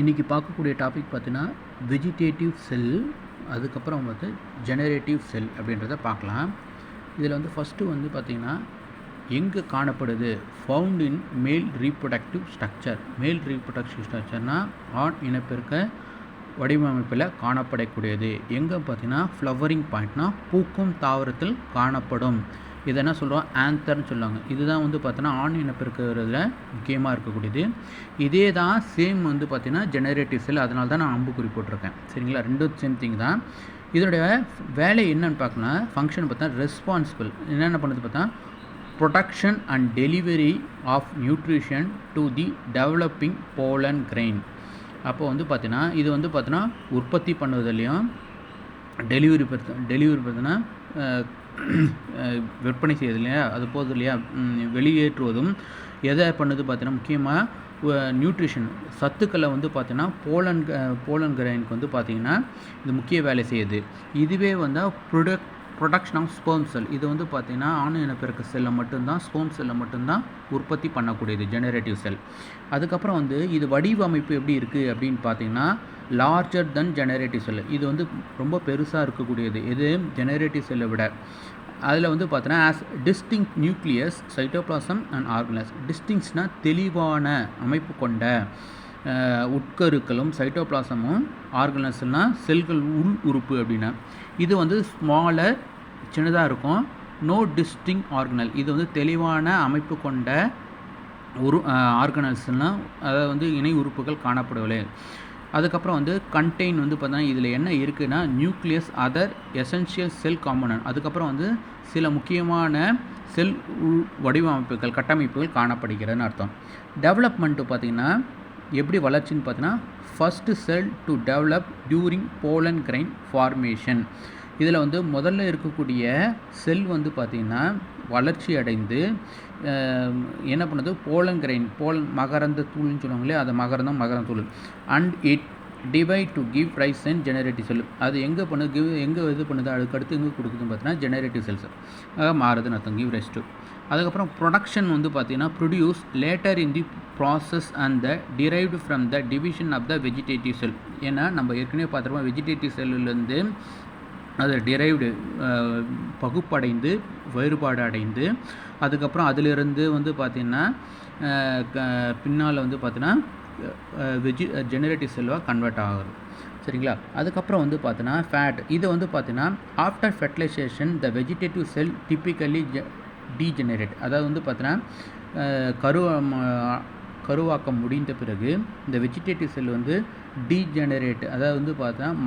இன்றைக்கி பார்க்கக்கூடிய டாபிக் பார்த்தீங்கன்னா வெஜிடேட்டிவ் செல், அதுக்கப்புறம் வந்து ஜெனரேட்டிவ் செல் அப்படின்றத பார்க்கலாம். இதில் வந்து ஃபஸ்ட்டு வந்து பார்த்திங்கன்னா எங்கே காணப்படுது, found in male reproductive structure. Male reproductive ஸ்ட்ரக்சர்னால் ஆண் இனப்பெருக்க வடிவமைப்பில் காணப்படக்கூடியது. எங்கே பார்த்திங்கன்னா ஃப்ளவரிங் பாயிண்ட்னா பூக்கும் தாவரத்தில் காணப்படும். இதை என்ன சொல்கிறோம், ஆந்தர்னு சொல்லுவாங்க. இதுதான் வந்து பார்த்தோன்னா ஆண் இனப்பெருக்கிறதுல முக்கியமாக இருக்கக்கூடியது. இதே தான் சேம் வந்து பார்த்திங்கன்னா ஜெனரேட்டிவ் செல், அதனால தான் நான் அம்புக்குறி போட்டிருக்கேன். சரிங்களா, ரெண்டும் சேம் திங் தான். இதனுடைய வேலை என்னன்னு பார்க்கணும், ஃபங்க்ஷன் பார்த்தா ரெஸ்பான்சிபிள் என்னென்ன பண்ணுறது பார்த்தா production and delivery of nutrition to the developing pollen grain. அப்போ வந்து பார்த்தீங்கன்னா இது வந்து பார்த்தீங்கன்னா உற்பத்தி பண்ணுவதிலையும் டெலிவரி பார்த்தீங்கன்னா விற்பனை செய்யுது இல்லையா, அது போகுது இல்லையா, வெளியேற்றுவதும் எதை பண்ணுது பார்த்தீங்கன்னா முக்கியமாக நியூட்ரிஷன் சத்துக்களை வந்து பார்த்தீங்கன்னா போலன் கிரைனுக்கு வந்து பார்த்திங்கன்னா இது முக்கிய வேலை செய்யுது. இதுவே வந்து ப்ரொடக்ஷன் ஆஃப் ஸ்பெர்ம் செல், இது வந்து பார்த்திங்கன்னா ஆண் இனப்பெருக்க செல்லை மட்டும்தான், ஸ்பெர்ம் செல்லை மட்டும்தான் உற்பத்தி பண்ணக்கூடியது ஜெனரேட்டிவ் செல். அதுக்கப்புறம் வந்து இது வடிவமைப்பு எப்படி இருக்குது அப்படின்னு பார்த்தீங்கன்னா லார்ஜர் தென் ஜெனரேட்டிவ் செல். இது வந்து ரொம்ப பெருசாக இருக்கக்கூடியது எது, ஜெனரேட்டிவ் செல்லை விட. அதில் வந்து பார்த்தோன்னா ஆஸ் டிஸ்டிங் நியூக்ளியஸ், சைட்டோபிளாசம் அண்ட் ஆர்கனஸ். டிஸ்டிங்ஸ்னால் தெளிவான அமைப்பு கொண்ட உட்கருக்களும், சைட்டோபிளாசமும், ஆர்கனஸ்னால் செல்கள் உள் உறுப்பு அப்படின்னா. இது வந்து ஸ்மாலர் சின்னதாக இருக்கும். நோ டிஸ்டிங் ஆர்கனல், இது வந்து தெளிவான அமைப்பு கொண்ட ஆர்கனல்ஸ்னால் அதாவது வந்து இணை உறுப்புகள் காணப்படவில்லை. அதுக்கப்புறம் வந்து கண்டெயின் வந்து பார்த்தீங்கன்னா இதில் என்ன இருக்குன்னா நியூக்ளியஸ், அதர் எசென்ஷியல் செல் காம்போனன்ட். அதுக்கப்புறம் வந்து சில முக்கியமான செல் வடிவமைப்புகள், கட்டமைப்புகள் காணப்படுகிறதுன்னு அர்த்தம். டெவலப்மெண்ட்டு பார்த்திங்கன்னா எப்படி வளர்ச்சின்னு பார்த்தீங்கன்னா first cell to develop during pollen grain formation. இதில் வந்து முதல்ல இருக்கக்கூடிய செல் வந்து பார்த்திங்கன்னா வளர்ச்சி அடைந்து என்ன பண்ணுது, போலன் மகரந்த தூள்னு சொல்லுவாங்களே, அது மகரந்த தூள். And it divide to give rice and generative செல். அது எங்கே பண்ணுது, எங்கே இது பண்ணுது, அதுக்கடுத்து எங்கே கொடுக்குதுன்னு பார்த்தீங்கன்னா ஜெனரேட்டிவ் செல்ஸ் மாறுதுன்னு அர்த்தம், கிவ் ரைஸ் டு. அதுக்கப்புறம் ப்ரொடக்ஷன் வந்து பார்த்திங்கன்னா produce later in the process and the derived from the division of the vegetative cell. ஏன்னா நம்ம ஏற்கனவே பார்த்துருப்போம் வெஜிடேட்டிவ் செல்லுலேருந்து அது டிரைவ்டு பகுப்படைந்து வேறுபாடு அடைந்து அதுக்கப்புறம் அதிலிருந்து வந்து பார்த்திங்கன்னா பின்னால் வந்து பார்த்திங்கன்னா ஜெனரேட்டிவ் செல்வாக கன்வெர்ட் ஆகுது. சரிங்களா, அதுக்கப்புறம் வந்து பார்த்தீங்கன்னா ஃபேட். இதை வந்து பார்த்தீங்கன்னா ஆஃப்டர் ஃபெர்டிலைசேஷன் த வெஜிடேட்டிவ் செல் டிப்பிக்கலி டீஜெனரேட். அதாவது வந்து பார்த்தீங்கன்னா கருவாக்கம் முடிந்த பிறகு இந்த வெஜிடேட்டிவ் செல் வந்து டீஜெனரேட், அதாவது வந்து பார்த்தீங்கன்னா